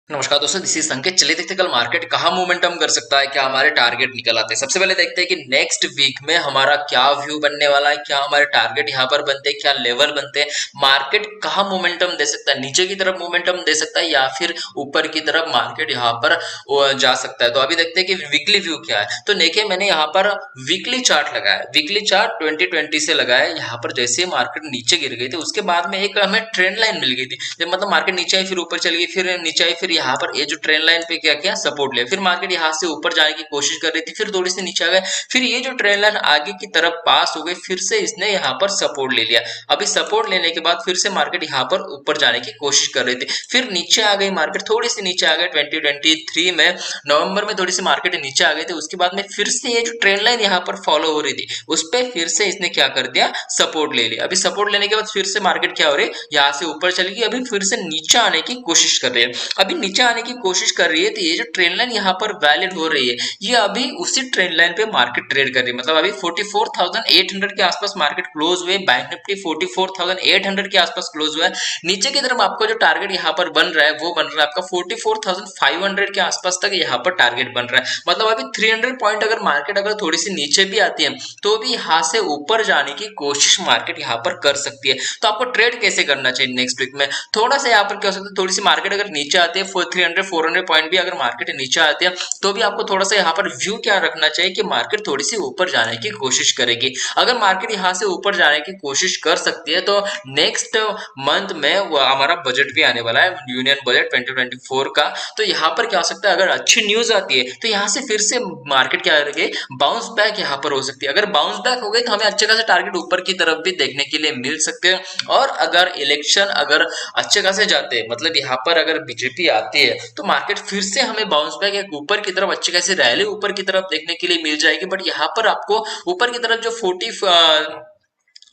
नमस्कार दोस्तों, this is संकेत। चलिए देखते हैं कल मार्केट कहाँ मोमेंटम कर सकता है, क्या हमारे टारगेट निकल आते हैं। सबसे पहले देखते हैं कि नेक्स्ट वीक में हमारा क्या व्यू बनने वाला है, क्या हमारे टारगेट यहाँ पर बनते हैं, क्या लेवल बनते हैं, मार्केट कहाँ मोमेंटम दे सकता है, नीचे की तरफ मोमेंटम दे सकता है या फिर ऊपर की तरफ मार्केट यहाँ पर जा सकता है। तो अभी देखते हैं कि वीकली व्यू क्या है। तो देखिए मैंने यहाँ पर वीकली चार्ट लगाया है, वीकली चार्ट 2020 से लगाया है। यहाँ पर जैसे मार्केट नीचे गिर गई थी उसके बाद में एक हमें ट्रेंड लाइन मिल गई थी। जब मतलब मार्केट नीचे आई फिर ऊपर चली गई, फिर नीचे आई, फिर यहाँ पर ये जो ट्रेंड लाइन पे क्या किया, सपोर्ट लिया, फिर मार्केट यहाँ से ऊपर जाने की कोशिश कर रही थी, फिर थोड़ी सी नीचे आ गए, फिर ये जो ट्रेंड लाइन आगे की तरफ पास हो गई, फिर से इसने यहाँ पर सपोर्ट ले लिया। अभी सपोर्ट लेने के बाद फिर से मार्केट यहाँ पर ऊपर जाने की कोशिश कर रही थी, फिर नीचे आ गई मार्केट, थोड़ी सी नीचे आ गई। 2023 में नवंबर में थोड़ी सी मार्केट नीचे आ गई थी, उसके बाद में फिर से ये जो ट्रेंड लाइन यहाँ पर फॉलो हो रही थी उस पर फिर से इसने क्या कर दिया, सपोर्ट ले लिया। अभी सपोर्ट लेने के बाद फिर से मार्केट क्या हो रही है, यहाँ से ऊपर चली गई, अभी फिर से नीचे आने की कोशिश कर रही है। अभी नीचे आने की कोशिश कर रही है तो ये जो ट्रेंड लाइन यहाँ पर वैलिड हो रही है, ये अभी उसी ट्रेंड लाइन पे मार्केट ट्रेड कर रही है। मतलब अभी 44,800 के आसपास मार्केट क्लोज हुए, बैंक निफ्टी 44,800 के आसपास क्लोज हुआ है। नीचे की तरफ आपको जो टारगेट यहाँ पर बन रहा है वो बन रहा है आपका 44,500 के आसपास तक यहाँ पर टारगेट बन रहा है। मतलब अभी 300 पॉइंट अगर मार्केट अगर थोड़ी सी नीचे भी आती है तो भी यहाँ से ऊपर जाने की कोशिश मार्केट यहाँ पर कर सकती है। तो आपको ट्रेड कैसे करना चाहिए नेक्स्ट वीक में, थोड़ा सा यहाँ पर क्या हो सकता है, थोड़ी सी मार्केट अगर नीचे आती है 300-400 पॉइंट भी अगर मार्केट नीचे आती है तो भी आपको थोड़ा सा यहाँ पर व्यू क्या रखना चाहिए कि मार्केट थोड़ी सी ऊपर जाने की कोशिश करेगी। अगर मार्केट यहाँ से ऊपर जाने की कोशिश कर सकती है तो नेक्स्ट मंथ में हमारा बजट भी आने वाला है, यूनियन बजट 2024 का। तो यहाँ पर क्या हो सकता है, अगर अच्छी न्यूज आती है तो यहाँ से फिर से मार्केट क्या करेगी, बाउंस बैक यहाँ पर हो सकती है। अगर बाउंस बैक हो गई तो हमें अच्छे खासे टारगेट ऊपर की तरफ भी देखने के लिए मिल सकते हैं। और अगर इलेक्शन अगर अच्छे खासे जाते हैं, मतलब यहाँ पर अगर बीजेपी आती है तो मार्केट फिर से हमें बाउंस बैक एक ऊपर की तरफ अच्छी खासी रैली ऊपर की तरफ देखने के लिए मिल जाएगी। बट यहाँ पर आपको ऊपर की तरफ जो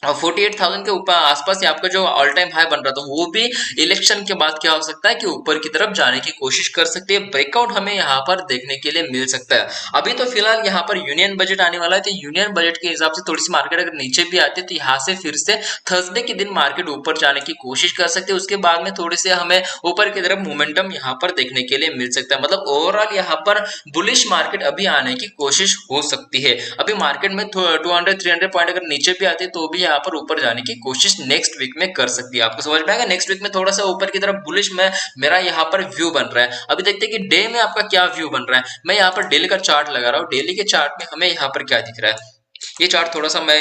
48,000 के ऊपर आसपास ही आपका जो ऑल टाइम हाई बन रहा था वो भी इलेक्शन के बाद क्या हो सकता है कि ऊपर की तरफ जाने की कोशिश कर सकती है। ब्रेकआउट हमें यहाँ पर देखने के लिए मिल सकता है। अभी तो फिलहाल यहाँ पर यूनियन बजट आने वाला है, तो यूनियन बजट के हिसाब से थोड़ी सी मार्केट अगर नीचे भी आती है तो यहाँ से फिर से थर्सडे के दिन मार्केट ऊपर जाने की कोशिश कर सकते हैं। उसके बाद में थोड़ी से हमें ऊपर की तरफ मोमेंटम यहाँ पर देखने के लिए मिल सकता है। मतलब ओवरऑल यहाँ पर बुलिश मार्केट अभी आने की कोशिश हो सकती है। अभी मार्केट में 200-300 पॉइंट अगर नीचे भी आते हैं तो भी यहाँ पर ऊपर जाने की कोशिश नेक्स्ट वीक में कर सकती है। आपको समझ में आएगा, नेक्स्ट वीक में थोड़ा सा ऊपर की तरफ बुलिश में मेरा यहाँ पर व्यू बन रहा है। अभी देखते हैं कि डे में आपका क्या व्यू बन रहा है। मैं यहाँ पर डेली का चार्ट लगा रहा हूँ, डेली के चार्ट में हमें यहाँ पर क्या दिख रहा है, ये चार्ट थोड़ा सा मैं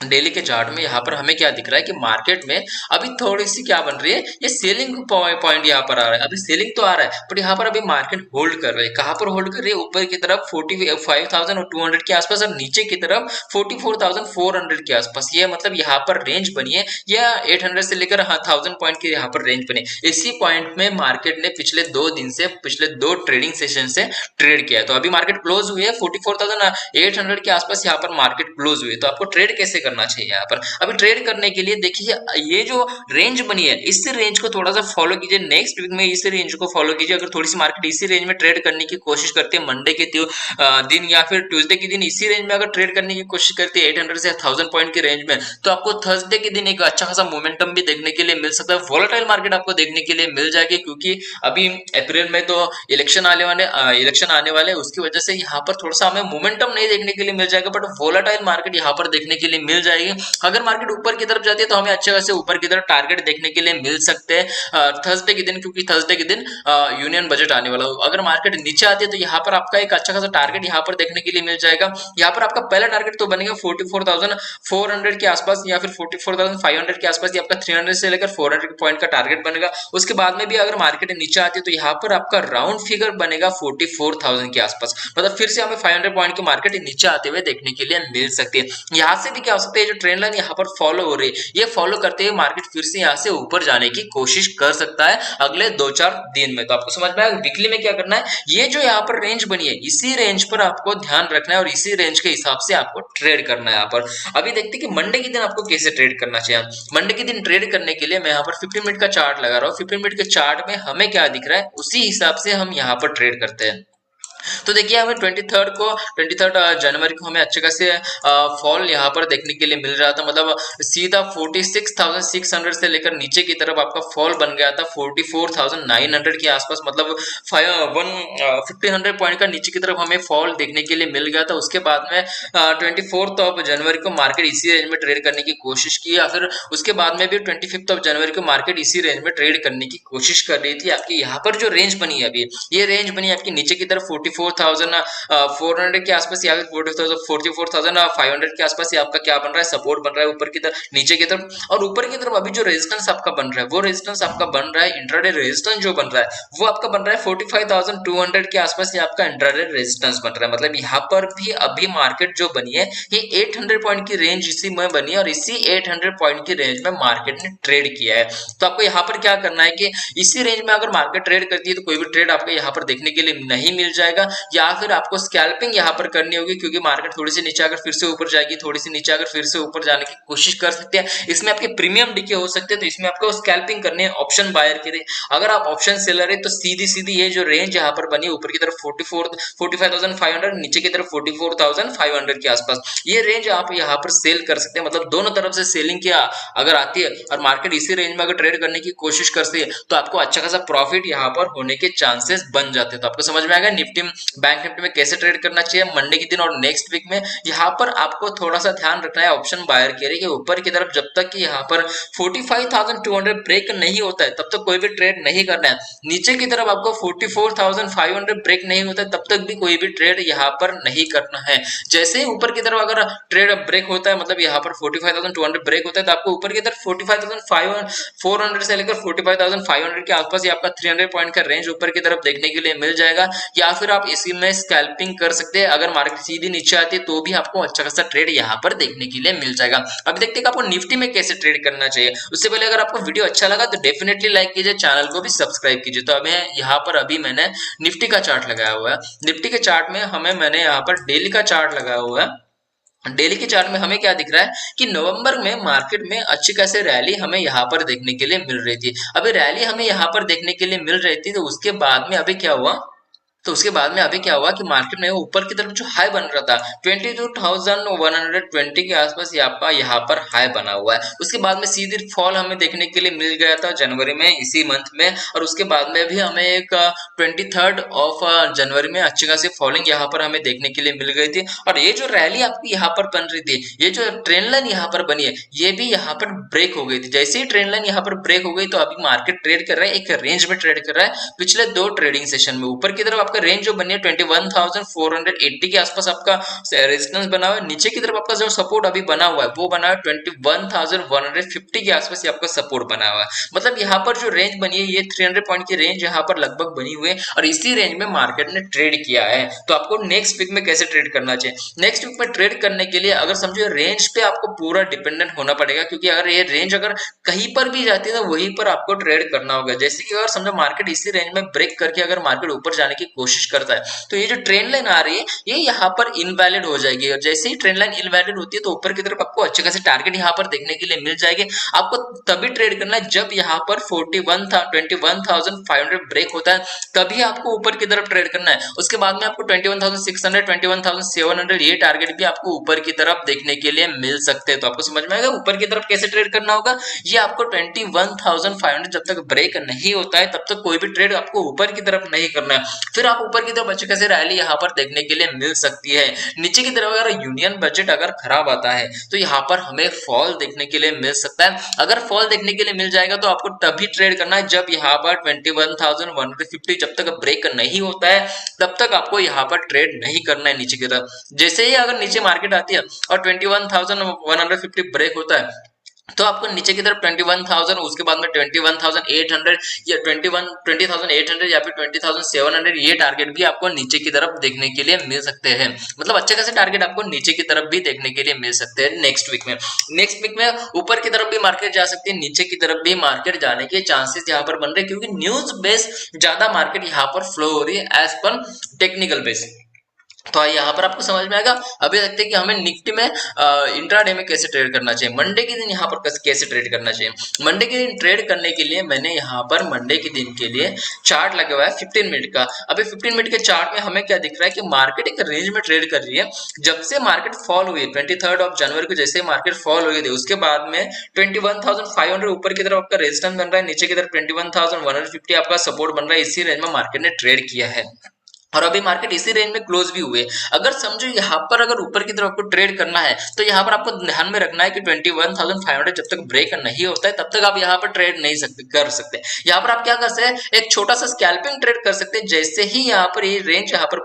डेली के चार्ट में यहाँ पर हमें क्या दिख रहा है कि मार्केट में अभी थोड़ी सी क्या बन रही है, ये सेलिंग पॉइंट यहाँ पर आ रहा है। अभी सेलिंग तो आ रहा है बट यहाँ पर अभी मार्केट होल्ड कर रही है। कहाँ पर होल्ड कर रही है, ऊपर की तरफ 45,200 के आसपास और नीचे की तरफ 44,400 के आसपास। ये मतलब यहाँ पर रेंज बनी है, या 800 से लेकर 1000 पॉइंट की यहाँ पर रेंज बनी। इसी पॉइंट में मार्केट ने पिछले 2 दिन से, पिछले 2 ट्रेडिंग सेशन से ट्रेड किया है। तो अभी मार्केट क्लोज हुई है 44,800 के आसपास, यहाँ पर मार्केट क्लोज हुई है। तो आपको ट्रेड कैसे करना चाहिए यहाँ पर, अभी ट्रेड करने के लिए देखिए ये जो रेंज बनी है इस रेंज को थोड़ा सा फॉलो कीजिए। नेक्स्ट वीक में इस रेंज को फॉलो कीजिए। अगर थोड़ी सी मार्केट इसी रेंज में ट्रेड करने की कोशिश करती है मंडे के दिन या फिर ट्यूसडे के दिन इसी रेंज में अगर ट्रेड करने की कोशिश करती है 800 से 1000 पॉइंट के रेंज में, तो आपको थर्सडे के दिन एक अच्छा खासा मोमेंटम भी देखने के लिए मिल सकता है। वोलेटाइल मार्केट आपको देखने के लिए मिल जाएगी, क्योंकि अभी अप्रैल में तो इलेक्शन आने वाले उसकी वजह से यहाँ पर थोड़ा सा हमें मोमेंटम नहीं देखने के लिए मिल जाएगा, बट वोलेटाइल मार्केट यहाँ पर देखने के लिए मिल जाएगी। अगर मार्केट ऊपर की तरफ जाती है तो हमें अच्छे खासे ऊपर की तरफ टारगेट देखने के लिए मिल सकते हैं थर्सडे के दिन, क्योंकि थर्सडे के दिन यूनियन बजट आने वाला हो। अगर मार्केट नीचे आती है तो यहाँ पर आपका एक अच्छा खासा टारगेट यहाँ पर देखने के लिए मिल जाएगा। यहाँ पर आपका पहला टारगेट तो बनेगा 44,400 के आसपास या फिर 44,500 के आसपास, ये आपका 300 से लेकर 400 पॉइंट का टारगेट बनेगा। उसके बाद में भी अगर मार्केट नीचे आती है तो यहाँ पर आपका राउंड फिगर बनेगा 44,000 के आसपास। मतलब फिर से हमें 500 पॉइंट की मार्केट नीचे आते हुए देखने के लिए मिल सकती है। यहाँ से भी क्या हो सकता है, जो ट्रेंड लाइन यहाँ पर फॉलो हो रही है ये फॉलो करते हुए मार्केट फिर से यहाँ से ऊपर जाने की कोशिश कर सकता है अगले 2-4 दिन में। तो आपको समझ में आएगा वीकली में क्या करना है, ये जो यहाँ पर रेंज बनी है इसी रेंज पर आपको ध्यान रखना है और इसी रेंज के हिसाब से आपको ट्रेड करना है यहाँ पर। अभी देखते हैं कि मंडे के दिन आपको कैसे ट्रेड करना चाहिए। मंडे के दिन ट्रेड करने के लिए मैं यहाँ पर 15 मिनट का चार्ट लगा रहा हूँ। 15 मिनट के चार्ट में हमें क्या दिख रहा है उसी हिसाब से हम यहाँ पर ट्रेड करते हैं। तो देखिए हमें 23 जनवरी को हमें अच्छे खासे फॉल यहाँ पर देखने के लिए मिल रहा था, मतलब सीधा 46,600 से लेकर नीचे की तरफ आपका फॉल बन गया था 44,900 के आसपास, मतलब 1500 पॉइंट का नीचे की तरफ हमें फॉल देखने के लिए मिल गया था। उसके बाद में 24 को मार्केट इसी रेंज में ट्रेड करने की कोशिश की, या फिर उसके बाद में भी 25 को मार्केट इसी रेंज में ट्रेड करने की कोशिश कर रही थी। आपकी यहाँ पर जो रेंज बनी है अभी, ये रेंज बनी आपकी नीचे की तरफ 44,400 के आसपास, या फिर 44,500 के आसपास ये आपका क्या बन रहा है, सपोर्ट बन रहा है ऊपर की तरफ, नीचे की तरफ। और ऊपर की तरफ अभी जो रेजिस्टेंस आपका बन रहा है, वो रेजिस्टेंस आपका बन रहा है, इंट्राडे रेजिस्टेंस जो बन रहा है वो आपका बन रहा है 45,200 के आसपास, ये आपका इंट्राडे रेजिस्टेंस बन रहा है। मतलब यहाँ पर भी अभी मार्केट जो बनी है ये 800 पॉइंट की रेंज इसी में बनी है, और इसी 800 पॉइंट की रेंज में मार्केट ने ट्रेड किया है। तो आपको यहाँ पर क्या करना है कि इसी रेंज में अगर मार्केट ट्रेड करती है तो कोई भी ट्रेड आपको यहाँ पर देखने के लिए नहीं मिल जाएगा, या फिर आपको स्कैल्पिंग यहाँ पर करनी होगी, क्योंकि मार्केट थोड़ी सी नीचे अगर फिर से ऊपर जाएगी, थोड़ी सी नीचे अगर फिर से ऊपर जाने की कोशिश कर सकते हैं, इसमें आपके प्रीमियम डीके हो सकते हैं। तो इसमें आपको स्कैल्पिंग करनी है ऑप्शन बायर के लिए। अगर आप ऑप्शन सेलर है तो सीधी सीधी ये जो रेंज यहाँ पर बनी ऊपर की तरफ 45,500, नीचे की तरफ 44,500 के आसपास, ये रेंज आप यहाँ पर सेल कर सकते हैं। मतलब दोनों तरफ से सेलिंग किया अगर आती है और मार्केट इसी रेंज में अगर ट्रेड करने की कोशिश करती है तो आपको अच्छा खासा प्रॉफिट यहाँ पर होने के चांसेस बन जाते हैं। तो आपको समझ में आएगा निफ्टी बैंक निफ्टी में कैसे ट्रेड करना चाहिए मंडे के दिन और नेक्स्ट वीक में। यहाँ पर आपको थोड़ा सा ध्यान रखना है ऑप्शन बायर के लिए कि ऊपर की तरफ जब तक कि यहाँ पर 45,200 ब्रेक नहीं होता है तब तक कोई भी ट्रेड नहीं करना है। नीचे की तरफ आपको 44,500 ब्रेक नहीं होता है तब तक भी कोई भी ट्रेड यहाँ पर नहीं करना है। जैसे ही ऊपर की तरफ अगर ट्रेड ब्रेक होता है, मतलब यहाँ पर 45,200 ब्रेक होता है, तो आपको ऊपर की तरफ 45,400 से लेकर 45,500 के आसपास ये आपका 300 पॉइंट का रेंज ऊपर की तरफ देखने के लिए मिल जाएगा, या फिर आप इसी में स्कैल्पिंग कर सकते हैं। अगर मार्केट सीधी नीचे आती है तो भी आपको अच्छा खासा ट्रेड यहाँ पर देखने के लिए मिल जाएगा। अब देखते हैं कि आपको निफ्टी में कैसे ट्रेड करना चाहिए। उससे पहले अगर आपको वीडियो अच्छा लगा तो डेफिनेटली लाइक कीजिए, चैनल को भी सब्सक्राइब कीजिए। तो अभी यहाँ पर मैंने निफ्टी का चार्ट लगाया हुआ है। निफ्टी के चार्ट में मैंने यहाँ पर डेली का चार्ट लगाया हुआ है। डेली के चार्ट में हमें क्या दिख रहा है कि नवंबर में मार्केट में अच्छी खासी रैली हमें यहाँ पर देखने के लिए मिल रही थी। अभी रैली हमें यहाँ पर देखने के लिए मिल रही थी, तो उसके बाद में अभी क्या हुआ, अभी क्या हुआ कि मार्केट में ऊपर की तरफ जो हाई बन रहा था 22,120 के आसपास ये आपका यहाँ पर हाई बना हुआ है। उसके बाद में सीधी फॉल हमें देखने के लिए मिल गया था जनवरी में, इसी मंथ में, और उसके बाद में भी हमें एक 23 जनवरी में अच्छी खासी फॉलिंग यहाँ पर हमें देखने के लिए मिल गई थी। और ये जो रैली आपकी यहाँ पर बन रही थी, ये जो ट्रेंड लाइन यहाँ पर बनी है, ये भी यहाँ पर ब्रेक हो गई थी। जैसे ही ट्रेंड लाइन यहाँ पर ब्रेक हो गई तो अभी मार्केट ट्रेड कर रहा है, एक रेंज में ट्रेड कर रहा है। पिछले 2 ट्रेडिंग सेशन में ऊपर की तरफ आपका रेंज जो बनी है 21,480 के आसपास आपका रेजिस्टेंस बना हुआ है। नीचे की तरफ आपका जो सपोर्ट अभी बना हुआ है वो बना है 21,150 के आसपास ये आपका सपोर्ट बना हुआ है। मतलब यहाँ पर जो रेंज बनी है ये 300 पॉइंट की रेंज यहाँ पर लगभग बनी हुई है, और इसी रेंज में मार्केट ने ट्रेड किया है। तो आपको नेक्स्ट वीक में कैसे ट्रेड करना चाहिए, नेक्स्ट वीक में ट्रेड करने के लिए अगर समझो रेंज पे आपको पूरा डिपेंडेंट होना पड़ेगा, क्योंकि अगर ये रेंज अगर कहीं पर भी जाती है तो वहीं पर आपको ट्रेड करना होगा। जैसे कि अगर समझो मार्केट इसी रेंज में ब्रेक करके अगर मार्केट ऊपर जाने की कोशिश करता है तो ये जो ट्रेंड लाइन आ रही है ये यहाँ पर इनवैलिड हो जाएगी, और जैसे ही ट्रेंड लाइन इनवैलिड होती है तो ऊपर की तरफ आपको अच्छे खासे टारगेट यहाँ पर देखने के लिए मिल जाएंगे। आपको तभी ट्रेड करना है जब यहाँ पर 21,500 ब्रेक होता है, तभी आपको ऊपर की तरफ ट्रेड करना है। उसके बाद में आपको 21,600 21,700 ये टारगेट भी आपको ऊपर की तरफ देखने के लिए मिल सकते हैं। तो आपको समझ में आएगा ऊपर की तरफ कैसे ट्रेड करना होगा। ये आपको 21,500 जब तक ब्रेक नहीं होता है तब तक कोई भी ट्रेड आपको ऊपर की तरफ नहीं करना है। फिर आप ऊपर की तरफ अच्छे खासे रैली यहाँ पर देखने के लिए मिल सकती है। नीचे की तरफ अगर यूनियन बजट अगर खराब आता है तो यहाँ पर हमें फॉल देखने के लिए मिल सकता है। अगर फॉल देखने के लिए मिल जाएगा तो आपको तभी ट्रेड करना है जब यहाँ पर 21,150 जब तक ब्रेक नहीं होता है तब तक आपको यहाँ पर ट्रेड नहीं करना है नीचे की तरफ। जैसे ही अगर नीचे मार्केट आती है और 21,150 ब्रेक होता है तो आपको नीचे की तरफ 21,000, उसके बाद में 21,800 या 20,800 या फिर 20,700 ये टारगेट भी आपको नीचे की तरफ देखने के लिए मिल सकते हैं। मतलब अच्छे खासे टारगेट आपको नीचे की तरफ भी देखने के लिए मिल सकते हैं नेक्स्ट वीक में। नेक्स्ट वीक में ऊपर की तरफ भी मार्केट जा सकती है, नीचे की तरफ भी मार्केट जाने के चांसेस यहाँ पर बन रहे हैं, क्योंकि न्यूज बेस ज्यादा मार्केट यहाँ पर फ्लो हो रही है एज पर टेक्निकल बेस। तो यहाँ पर आपको समझ में आएगा। अभी देखते हैं कि हमें निफ्टी में इंट्राडे में कैसे ट्रेड करना चाहिए, मंडे के दिन यहाँ पर कैसे ट्रेड करना चाहिए। मंडे के दिन ट्रेड करने के लिए मैंने यहाँ पर मंडे के दिन के लिए चार्ट लगा हुआ है 15 मिनट का। अभी 15 मिनट के चार्ट में हमें क्या दिख रहा है कि मार्केट एक रेंज में ट्रेड कर रही है। जब से मार्केट फॉल हुई 23 जनवरी को, जैसे मार्केट फॉल हुई थी उसके बाद में 21,500 ऊपर की तरफ आपका रेजिस्टेंस बन रहा है, नीचे की तरफ 21,150 आपका सपोर्ट बन रहा है। इसी रेंज में मार्केट ने ट्रेड किया है और अभी मार्केट इसी रेंज में क्लोज भी हुए। अगर समझो यहाँ पर अगर ऊपर की तरफ आपको ट्रेड करना है तो यहाँ पर आपको ध्यान में रखना है कि 21,500 जब तक ब्रेक नहीं होता है तब तक आप यहाँ पर ट्रेड नहीं कर सकते। यहाँ पर आप क्या कर सकते हैं, एक छोटा सा स्कैल्पिंग ट्रेड कर सकते हैं। जैसे ही यहाँ पर ये रेंज यहाँ पर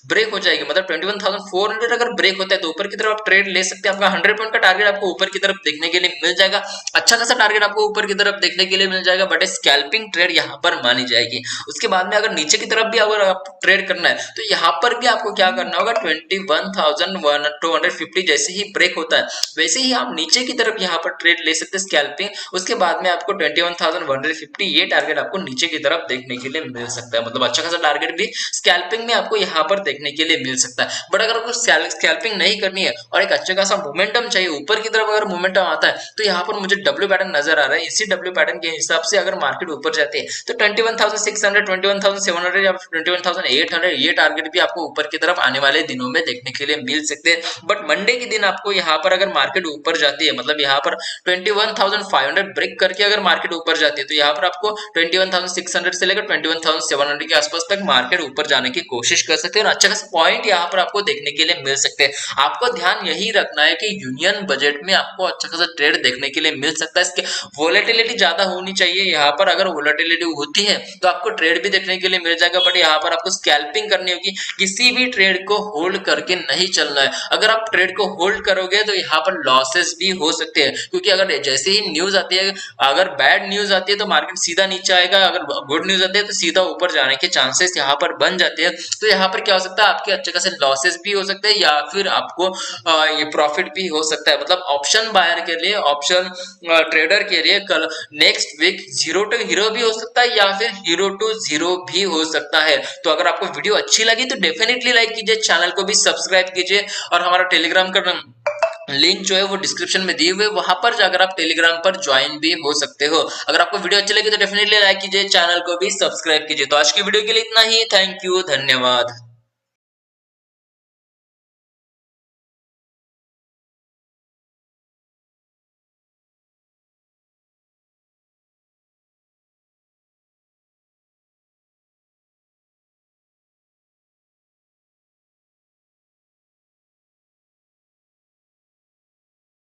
ब्रेक हो जाएगी, मतलब 21,400 अगर ब्रेक होता है तो ऊपर की तरफ आप ट्रेड ले सकते हैं। आपका 100 पॉइंट का टारगेट आपको ऊपर की तरफ देखने के लिए मिल जाएगा, अच्छा खासा टारगेट आपको ऊपर की तरफ देखने के लिए मिल जाएगा, बट स्कैल्पिंग ट्रेड यहाँ पर मानी जाएगी। उसके बाद में अगर नीचे की तरफ भी अगर आप ट्रेड करना है तो यहाँ पर भी आपको क्या करना होगा, 21,250 जैसे ही ब्रेक होता है वैसे ही आप नीचे की तरफ यहाँ पर ट्रेड ले सकते हैं स्कैल्पिंग। उसके बाद में आपको 21,150 ये टारगेट आपको नीचे की तरफ देखने के लिए मिल सकता है, मतलब अच्छा खासा टारगेट भी स्कैल्पिंग में आपको यहाँ पर देखने के लिए मिल सकता है। बट अगर आपको स्कैल्पिंग नहीं करनी है और एक अच्छा खासा मोमेंटम चाहिए ऊपर की तरफ, अगर मोमेंटम आता है तो यहाँ पर मुझे डब्ल्यू पैटर्न नजर आ रहा है। इसी डब्ल्यू पैटर्न के हिसाब से अगर मार्केट ऊपर जाती है तो 21,600, 21,700 या 21,800 ये टारगेट भी आपको ऊपर की तरफ आने वाले दिनों में देखने के लिए मिल सकते हैं। बट मंडे के दिन आपको यहाँ पर अगर मार्केट ऊपर जाती है, मतलब यहाँ पर 21,500 ब्रेक करके अगर मार्केट ऊपर जाती है तो यहाँ पर आपको 21,600 से लेकर 21,700 के आसपास तक मार्केट ऊपर जाने की कोशिश कर सकते हैं और अच्छा खासा पॉइंट यहाँ पर आपको देखने के लिए मिल सकते हैं। आपको ध्यान यही रखना है कि यूनियन बजट में आपको अच्छा खासा ट्रेड देखने के लिए मिल सकता है। इसके वोलेटिलिटी ज्यादा होनी चाहिए, यहाँ पर अगर वोलेटिलिटी होती है तो आपको ट्रेड भी देखने के लिए मिल जाएगा, बट यहाँ पर आपको स्कैल्पिंग करनी होगी। किसी भी ट्रेड को होल्ड करके नहीं चलना है। अगर आप ट्रेड को होल्ड करोगे तो यहाँ पर लॉसेस भी हो सकते हैं, क्योंकि अगर जैसे ही न्यूज आती है, अगर बैड न्यूज आती है तो मार्केट सीधा नीचे आएगा, अगर गुड न्यूज आती है तो सीधा ऊपर जाने के चांसेस यहाँ पर बन जाते हैं। तो यहाँ पर क्या हो सकता है, आपके अच्छे खासे लॉसेस भी हो सकते हैं या फिर आपको ये प्रॉफिट भी हो सकता है। मतलब ऑप्शन बायर के लिए, ऑप्शन ट्रेडर के लिए कल नेक्स्ट वीक 0 to हीरो भी हो सकता है या फिर 0 to 0 भी हो सकता है। तो अगर आपको वीडियो अच्छी लगी तो डेफिनेटली लाइक कीजिए, चैनल को भी सब्सक्राइब कीजिए और हमारा टेलीग्राम का लिंक जो है वो डिस्क्रिप्शन में दिए हुए, वहां पर जाकर आप टेलीग्राम पर ज्वाइन भी हो सकते हो। अगर आपको वीडियो अच्छी लगी तो डेफिनेटली लाइक कीजिए, चैनल को भी सब्सक्राइब कीजिए। तो आज की वीडियो के लिए इतना ही, थैंक यू, धन्यवाद।